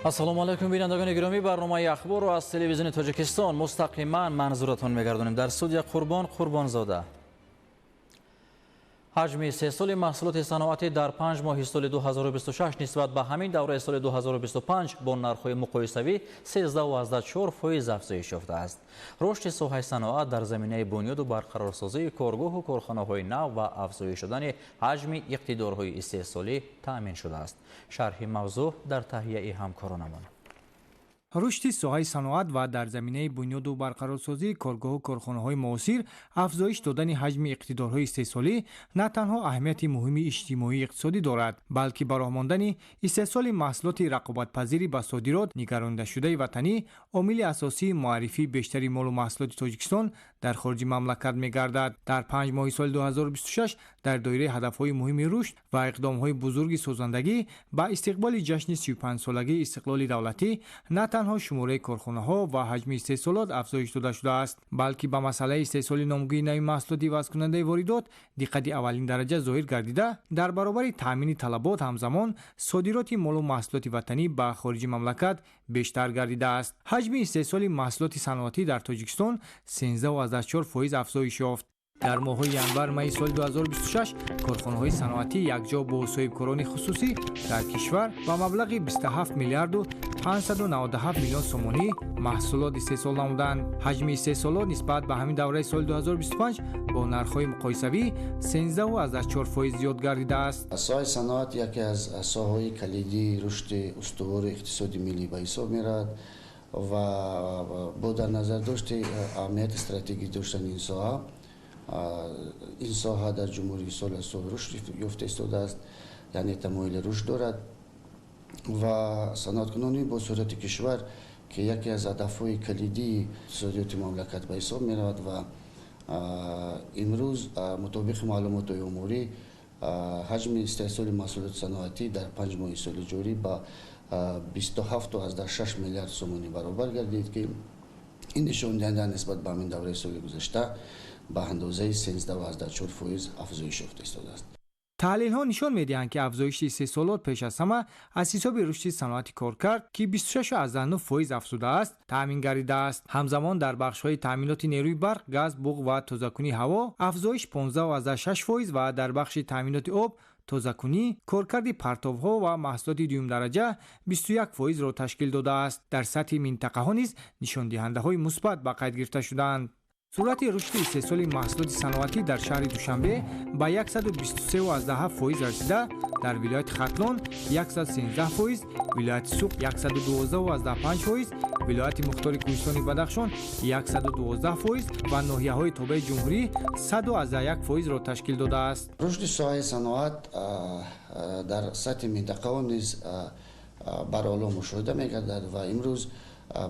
ассалому алайкум бинандагони гиромӣ, барномаи ахборро аз телевизиони Тоҷикистон мустақиман манзуратон мегардонем. Дар студия Қурбонзода. ҳаҷми се соли маҳсулоти саноатӣ дар 5 моҳи соли 2026 нисбат ба ҳамин давраи соли 2025 бо нархҳои муқоисавӣ 13.4% афзоиш ёфтааст. рушди соҳаи саноат дар заминаи бунёду барқарорсозии коргоҳу корхонаҳои нав ва афзоиш шудани ҳаҷми иқтидорҳои истеҳсолӣ таъмин шудааст. шарҳи мавзӯъ дар таҳияи ҳамкоронамон. рушди соҳаи саноат ва дар заминаи бунёду барқарорсозии коргоҳу корхонаҳои муосир афзоиш додани ҳаҷми иқтидорҳои истеҳсолӣ на танҳо аҳамияти муҳими иҷтимоии иқтисодӣ дорад, балки ба роҳ мондани истеҳсоли маҳсулоти рақобатпазири ба содирот нигаронидашудаи ватанӣ омили асосии муаррифии бештари молу маҳсулоти Тоҷикистон дар хориҷи мамлакат мегардад. дар 5 моҳи соли 2026 дар доираи ҳадафҳои муҳими рушд ва иқдомҳои бузурги созандагӣ ба истиқболи ҷашни 35-солагии истиқлоли давлатӣ на танҳо шумораи корхонаҳо ва ҳаҷми истеҳсолот афзоиш дода шудааст, балки ба масъалаи истеҳсоли номгӯии нави маҳсулоти вазкунандаи воридот диққати аввалин дараҷа зоҳир гардида, дар баробари таъмини талабот ҳамзамон содироти молу маҳсулоти ватанӣ ба хориҷи мамлакат бештар гардидааст. ҳаҷми истеҳсоли маҳсулоти саноатӣ дар Тоҷикистон 13.4% афзоиш ёфт. дар моҳҳои январ-майи соли 2026 корхонаҳои саноатӣ якҷо бо соҳибкорони хусусӣ дар кишвар ба маблағи 27 миллиарду 597 миллион сомонӣ маҳсулот истеҳсол намуданд. ҳаҷми истеҳсолот нисбат ба ҳамин давраи соли 2025 бо нархҳои муқоисавӣ 13.4% зиёд гардидааст. соҳаи саноат яке аз соҳаҳои калидии рушди устувори иқтисоди миллӣ ба ҳисоб меравад ва бо дар назар дошти аҳамияти стратегӣ доштани ин соҳа дар ҷумҳурии сол аз сол рушд ёфта истодааст, яъне тамоили рушд дорад ва саноаткунони бо сурати кишвар ки яке аз ҳадафҳои калидии иқтисодиёти мамлакат ба ҳисоб меравад ва имрӯз мутобиқи маълумоти омурӣ ҳаҷми истеҳсоли маҳсулоти саноатӣ дар 5 моҳи соли ҷорӣ ба 27.6 миллиард сомонӣ баробар гардид ки ин нишондиҳанда нисбат ба ҳамин давраи соли гузашта ба андозаи 13.4% афзоиш ёфта истодааст. таҳлилҳо нишон медиҳанд, ки афзоиши истеҳсолот пеш аз ҳама аз ҳисоби рушди саноати коркард, ки 26.9% афзудааст, таъмин гардидааст. ҳамзамон дар бахшҳои таъминоти нерӯи барқ, газ, буғ ва тозакунии ҳаво афзоиш 15.6% ва дар бахши таъминоти об, тозакунӣ, коркарди партовҳо ва маҳсулоти дуюмдараҷа 21%-ро ташкил додааст. дар сатҳи минтақаҳо низ нишондиҳандаҳои мусбат ба қайд гирифта шуданд. суръати рушди истеҳсоли маҳсулоти саноатӣ дар шаҳри Душанбе ба 123.7% расида, дар вилояти Хатлон 113%, вилояти Суғ 112.5%, вилояти Мухтори Кӯҳистони Бадахшон 112% ва ноҳияҳои Тобаи Ҷумҳурӣ 100.1%-ро ташкил додааст. рушди соҳаи саноат дар сатҳи минтақаҳо низ барола мушоҳида мегардад ва имрӯз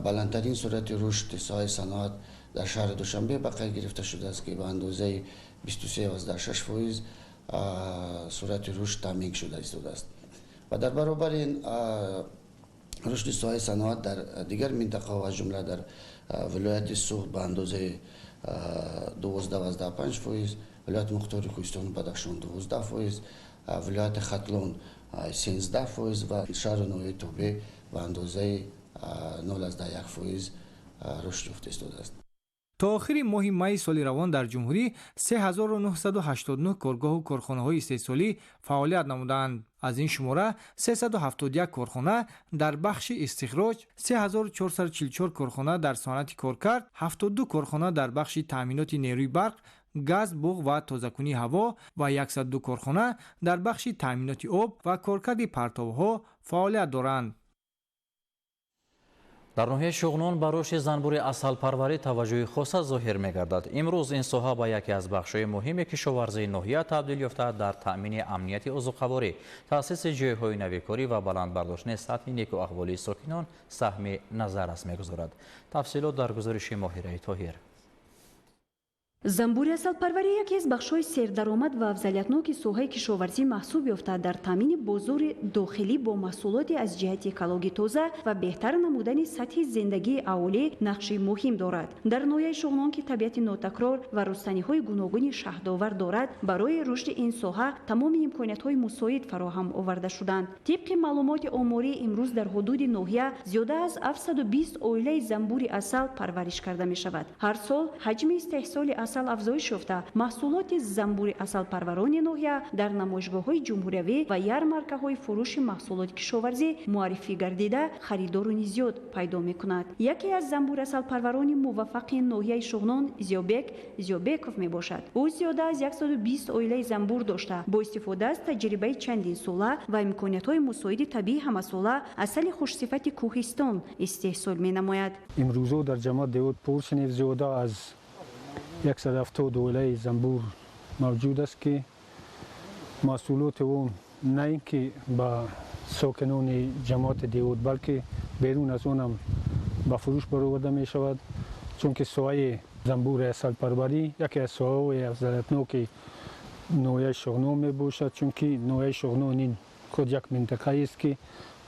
баландтарин суръати рушди соҳаи саноат дар шаҳри Душанбе ба қайд гирифта шудааст, ки ба андозаи 23.6% суръати рушд таъмин шуда истодааст. ва дар баробари ин рушди соҳаи саноат дар дигар минтақаҳо аз ҷумла дар вилояти Суғд ба андозаи 12.5%, вилояти Мухтори Кӯҳистони Бадахшон 12%, вилояти Хатлон 13% ва шаҳри ноҳияи Тобе ба андозаи 0.1% рушд ёфта истодааст. то охири моҳи майи соли равон дар ҷумҳурӣ 3989 коргоҳу корхонаҳои истеҳсолӣ фаъолият намуданд. аз ин шумора 371 корхона дар бахши истихроҷ, 3444 корхона дар санъати коркард, 72 корхона дар бахши таъминоти нерӯи барқ, газ, буғ ва тозакунии ҳаво ва 102 корхона дар бахши таъминоти об ва коркарди партовҳо фаъолият доранд. дар ноҳияи Шуғнон ба рушди занбури асалпарварӣ таваҷҷӯҳи хоса зоҳир мегардад. имрӯз ин соҳа ба яке аз бахшҳои муҳими кишоварзии ноҳия табдил ёфта дар таъмини амнияти озуқаворӣ, таъсиси ҷойҳои навикорӣ ва баландбардоштани сатҳи неку аҳволии сокинон саҳми назар аст мегузорад. тафсилот дар гузориши Моҳираи Тоҳир. занбури асалпарварӣ яке аз бахшҳои сердаромад ва афзалиятноки соҳаи кишоварзӣ маҳсуб ёфта дар таъмини бозори дохилӣ бо маҳсулоте аз ҷиҳати экологӣ тоза ва беҳтар намудани сатҳи зиндагии аҳолӣ нақши муҳим дорад. Дар ноҳияи Шуғнон ки табиати нотакрор ва рустаниҳои гуногуни шаҳдовар дорад, барои рушди ин соҳа тамоми имкониятҳои мусоид фароҳам оварда шуданд. тибқи маълумоти оморӣ имрӯз дар ҳудуди ноҳия зиёда аз 720 оилаи занбури асал парвариш карда мешавад. ҳар сол ҳаҷми истеҳсоли асал афзоиш ёфта, маҳсулоти занбури асалпарварони ноҳия дар намоишгоҳҳои ҷумҳуриявӣ ва ярмаркаҳои фурӯши маҳсулоти кишоварзӣ муаррифӣ гардида харидоруни зиёд пайдо мекунад. яке аз занбури асалпарварони муваффақи ноҳияи Шуғнон Зиёбек Зиёбеков мебошад. ӯ зиёда аз 120 оилаи занбур дошта, бо истифода аз таҷрибаи чандин сола ва имкониятҳои мусоиди табиии ҳамасола асали хушсифати Кӯҳистон истеҳсол менамояд. имрӯзо дар ҷамоат Девод Пурсинев зиёда аз 170 оилаи занбур мавҷуд аст ки маҳсулоти он на ин ки ба сокинони ҷамоати Девод, балки берун аз он ҳам ба фурӯш бароварда мешавад, чунки соҳаи занбури асалпарварӣ яке аз соҳаҳои афзалиятноки ноҳияи Шуғнон мебошад, чунки ноҳияи Шуғнон ин худ як минтақаест ки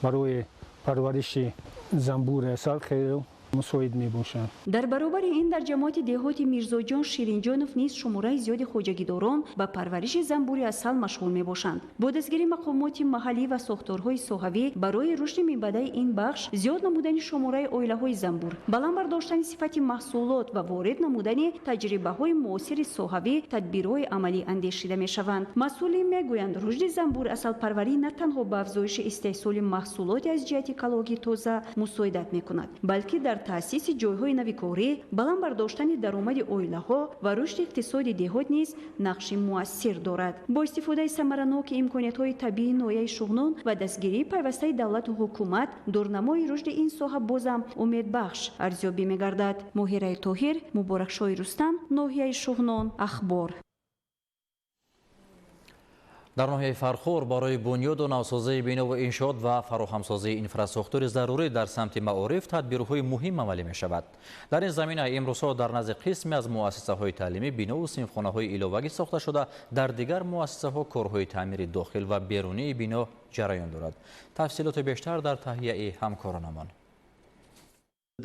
барои парвариши занбури асал хеле мусоид мебошад. дар баробари ин дар ҷамоати деҳоти Мирзоҷон Ширинҷонов низ шумораи зиёди хоҷагидорон ба парвариши занбури асал машғул мебошанд. бо дастгирии мақомоти маҳаллӣ ва сохторҳои соҳавӣ барои рушди мебадаи ин бахш зиёд намудани шумораи оилаҳои занбур, баланд бардоштани сифати маҳсулот ва ворид намудани таҷрибаҳои муосири соҳавӣ тадбирҳои амалӣ андешида мешаванд. масъулин мегӯянд рушди занбури асалпарварӣ на танҳо ба афзоиши истеҳсоли маҳсулоти аз ҷиҳати экологии тоза мусоидат мекунад, балки дар таъсиси ҷойҳои нави корӣ, баланд бардоштани даромади оилаҳо ва рушди иқтисоди деҳот низ нақши муассир дорад. бо истифодаи самараноки имкониятҳои табиии ноҳияи Шуғнон ва дастгирии пайвастаи давлату ҳукумат, дурнамои рушди ин соҳа бозам умедбахш арзёбӣ мегардад. Моҳираи Тоҳир, Муборакшоҳи Рустам, ноҳияи Шуғнон, Ахбор. дар ноҳияи Фархор барои бунёду навсозии бино ва иншоот ва фароҳамсозии инфраструктури зарурӣ дар самти маориф тадбирҳои муҳим амалӣ мешавад. дар ин замина имрӯзҳо дар назди қисме аз муассисаҳои таълимӣ бинову синфхонаҳои иловагӣ сохта шуда, дар дигар муассисаҳо корҳои таъмири дохил ва берунии бино ҷараён дорад. тафсилоти бештар дар таҳияи ҳамкоронамон.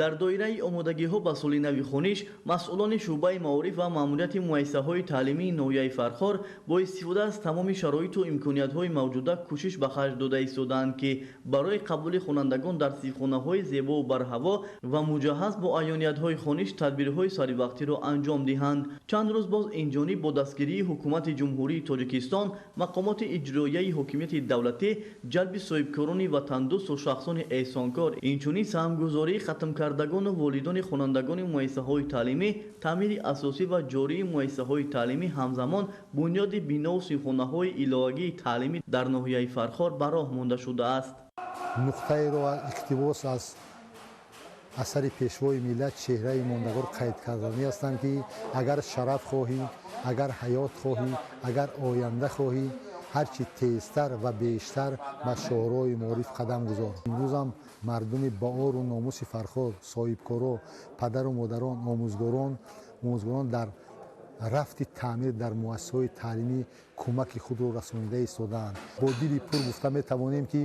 дар доираи омодагиҳо ба соли нави хониш, масъулони шуъбаи маориф ва маъмурияти муассисаҳои таълимии ноҳияи Фархор бо истифода аз тамоми шароиту имкониятҳои мавҷуда кӯшиш ба харҷ дода истоданд ки барои қабули хонандагон дар синфхонаҳои зебову барҳаво ва муҷаҳҳаз бо аёниятҳои хониш тадбирҳои саривақтиро анҷом диҳанд. чанд рӯз боз инҷониб бо дастгирии ҳукумати ҷумҳурии Тоҷикистон, мақомоти иҷроияи ҳокимияти давлатӣ, ҷалби соҳибкорони ватандӯсту шахсони эҳсонкор, инчунин саҳмгузории кардагону волидони хонандагони муассисаҳои таълимӣ, таъмири асосӣ ва ҷории муассисаҳои таълимӣ ҳамзамон бунёди биноу синфхонаҳои иловагии таълимӣ дар ноҳияи Фархор ба роҳ монда шудааст. нуқтаеро иқтибос аз асари пешвои миллат чеҳраи мондагор қайд кардани ҳастанд ки агар шараф хоҳӣ, агар ҳаёт хоҳӣ, агар оянда хоҳӣ, ҳарчи тезтар ва бештар ба шоҳроҳи маориф қадам гузор. имрӯзам мардуми баору номуси Фархор, соҳибкоро, падару модарон, омӯзгорон дар рафти таъмир дар муассисаҳои таълимӣ кӯмаки худро расонида истодаанд. бо дили пур гуфта метавонем ки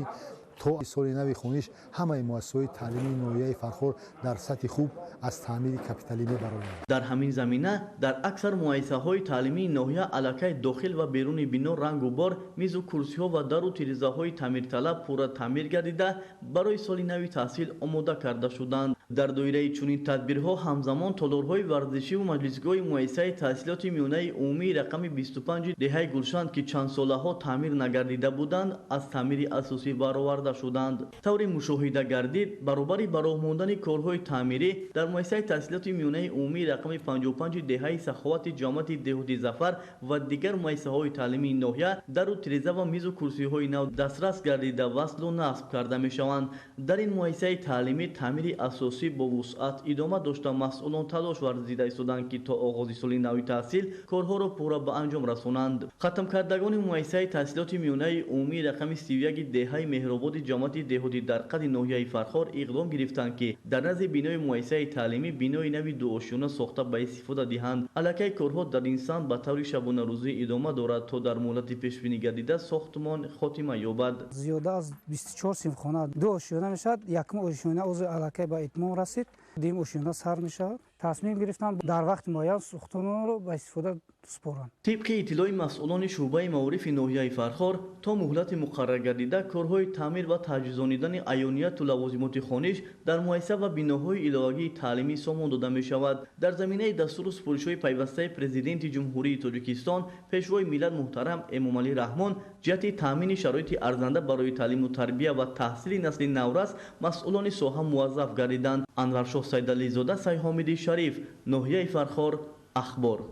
то соли нави хониш ҳамаи муассисаҳои таълимии ноҳияи Фархор дар сатҳи хуб аз таъмири капиталӣ мебароянд. дар ҳамин замина дар аксар муассисаҳои таълимии ноҳия аллакай дохил ва беруни бино рангу бор, мизу курсиҳо ва дару тирезаҳои таъмирталаб пурра таъмир гардида барои соли нави таҳсил омода карда шуданд. дар доираи чунин тадбирҳо ҳамзамон толорҳои варзишиву маҷлисгоҳи муассисаи таҳсилоти миёнаи умумии рақами 25 деҳаи Гулшанд ки чандсолаҳо таъмир нагардида буданд, аз таъмири асосӣ бароварда шуданд. тавре мушоҳида гардид, баробари ба роҳ мондани корҳои таъмирӣ дар муассисаи таҳсилоти миёнаи умумии рақами 55 деҳаи Саховати ҷамоати деҳоти Зафар ва дигар муассисаҳои таълимии ноҳия дару тиреза ва мизу курсиҳои нав дастрас гардида васлу насб карда мешаванд. дар ин муассисаи таълимӣ таъмири асосӣ бо вусъат идома дошта, масъулон талош варзида истоданд ки то оғози соли нави таҳсил корҳоро пурра ба анҷом расонанд. хатмкардагони муассисаи таҳсилоти миёнаи умумии рақами 31 деҳаи Меҳрободи تشکیلات جماعت دهاتی در قد ناحیه فرخار اقدام گرفتند که در نزد بینای مؤسسه تعلیمی بینای نوی دو آشیانه ساخته به استفاده دهند. علاقه کارها در اینسان به طور شبانه روزی ادامه دارد تا در مهلت پیشبینی گردیده ساختمان خاتمه یابد. زیاده از 24 صنفخانه دو آشیانه میشد. یکم آشیانه عضو علاقه به اتمام رسید. دیم آشیانه سر میشد. تصمیم گرفتم در وقت معین ساختمان رو به استفاده سپارند. طبق اطلاع مسئولان شعبه معارف ناحیه فرخار تا مهلت مقرر گردیده کارهای تعمیر و تجهیزانیدن عیانیت و لوازمات خانش در مؤسسه و بناهای علاقه‌ای تعلیمی سامان داده می شود. در زمینه دستور و سپارش‌های پیوسته پرزیدنت جمهوری تاجیکستان پیشوای ملت محترم امامعلی رحمان جهت تامین شرایط ارزنده برای تعلیم و تربیت و تحصیل نسل نورس مسئولان ساحه موظف گردیدند. انورشاه سیدعلی زاده، سیحامیدی شریف، ناحیه فرخار، اخبار.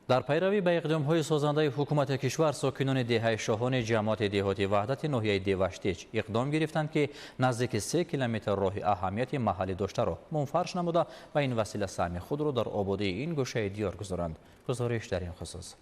در پیروی به اقدام‌های سازنده حکومت کشور، ساکنان دهه شاهان جماعت دهاتی وحدت ناحیه دیوشتیج اقدام گرفتند که نزدیک 3 کیلومتر راه اهمیت محلی داشته را منفرش نموده و این وسیله سهم خود را در آبادی این گوشه دیار گذارند. گزارش در این خصوص.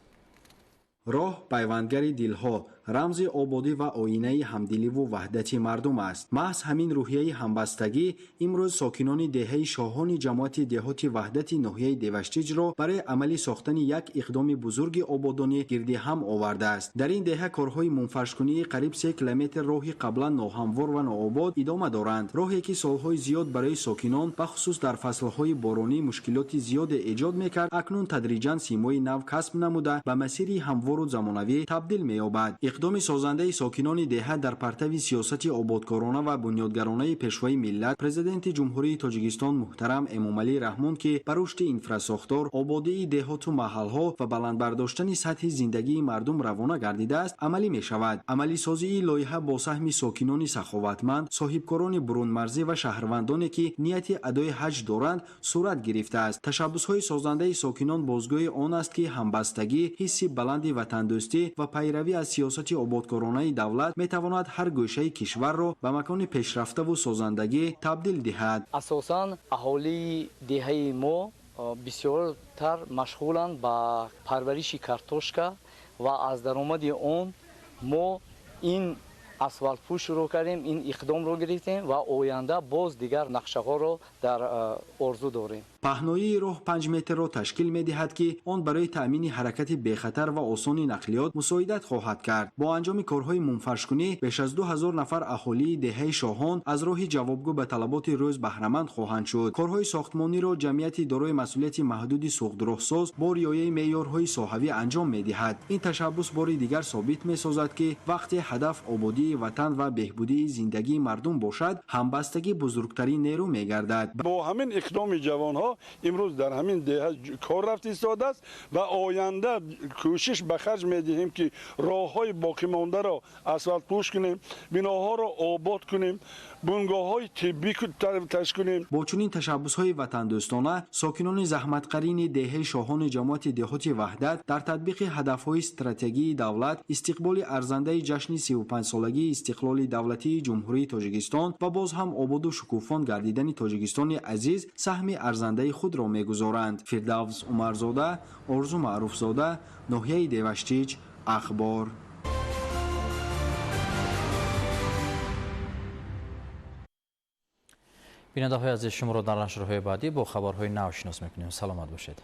راه پیوندگری دلها، رمز آبادی و آینه همدلی و وحدت مردم است. محض همین روحیه همبستگی امروز ساکنان دهه شاهان جماعت دهاتی وحدت ناحیه دیوشتیج را برای عملی ساختن یک اقدام بزرگ آبادانی گردی هم آورده است. در این دهه کارهای منفرش‌کنی قریب 3 کیلومتر راهی قبلا ناهموار و ناآباد ادامه دارند. راهی که سالهای زیاد برای ساکنان به خصوص در فصلهای بارانی مشکلات زیاد ایجاد می‌کرد، اکنون تدریجاً سیمای نو کسب نموده به مسیری هموار و زمانوی تبدیل می‌یابد. اقدام سازنده ساکنان دهه در پرتو سیاست آبادکارانه و بنیادگرانه پیشوای ملت پرزیدنت جمهوری تاجیکستان محترم امامعلی رحمان که بر رشد اینفراساختار، آبادی دهات و محل‌ها و بلند برداشتن سطح زندگی مردم روانه گردیده است عملی می‌شود. عملی سازی لایحه با سهم ساکنان سخاوتمند، صاحبکاران برون مرزی و شهروندانی که نیت ادای حج دارند صورت گرفته است. تشبس‌های سازنده ساکنان بازگوی آن است که همبستگی، حس بلند وطندوستی و پیروی از سیاست آبادکارانه دولت میتواند هر گوشه کشور را به مکان پیشرفته و سازندگی تبدیل دهد. اساساً اهالی دهه ما بسیارتر مشغولند با پرورش کارتوشکا و از درآمد آن ما این اسفالت پوش رو کردیم، این اقدام رو گرفتیم و آینده باز دیگر نقشه ها رو در آرزو داریم. پهنایی راه 5 متر را تشکیل می‌دهد که آن برای تأمین حرکت بخطر و آسان نقلیات مساعدت خواهد کرد. با انجام کارهای منفرش‌کنی بیش از 2000 نفر اهالی دهه شاهان از راه جوابگو به طلبات روز بهره‌مند خواهند شد. کارهای ساختمانی را جمعیتی دارای مسئولیت محدود سوخت‌راهساز با رعایت معیارهای ساحوی انجام می‌دهد. این تشبس بار دیگر ثابت می‌سازد که وقتی هدف آبادی وطن و بهبودی زندگی مردم باشد، همبستگی بزرگترین نیرو می‌گردد. با همین اقدام جوان‌ها امروز در همین دهه کار رفت ایستاده است و آینده کوشش به خرج می‌دهیم که راه‌های باقی مانده را اسفالت پوش کنیم، بناها را آباد کنیم، بنگاه‌های طبی تشکیل کنیم. با چنین تشبس‌های وطن‌دوستانه ساکنان زحمت‌قرین دهه شاهان جماعت دهاتی وحدت در تطبیق هدف‌های استراتژی دولت استقبال ارزنده جشن 35 سالگی استقلال دولتی جمهوری تاجیکستان و باز هم آباد و شکوفان گردیدن تاجیکستان عزیز سهم ارزنده خود را می‌گذارند. فردوس عمرزاده، آرزو معروفزاده، ناحیه دیوشتیج، اخبار. بیننده‌های عزیز، شما را در نشرهای بعدی با خبرهای نو شناس می‌کنیم. سلامت باشید.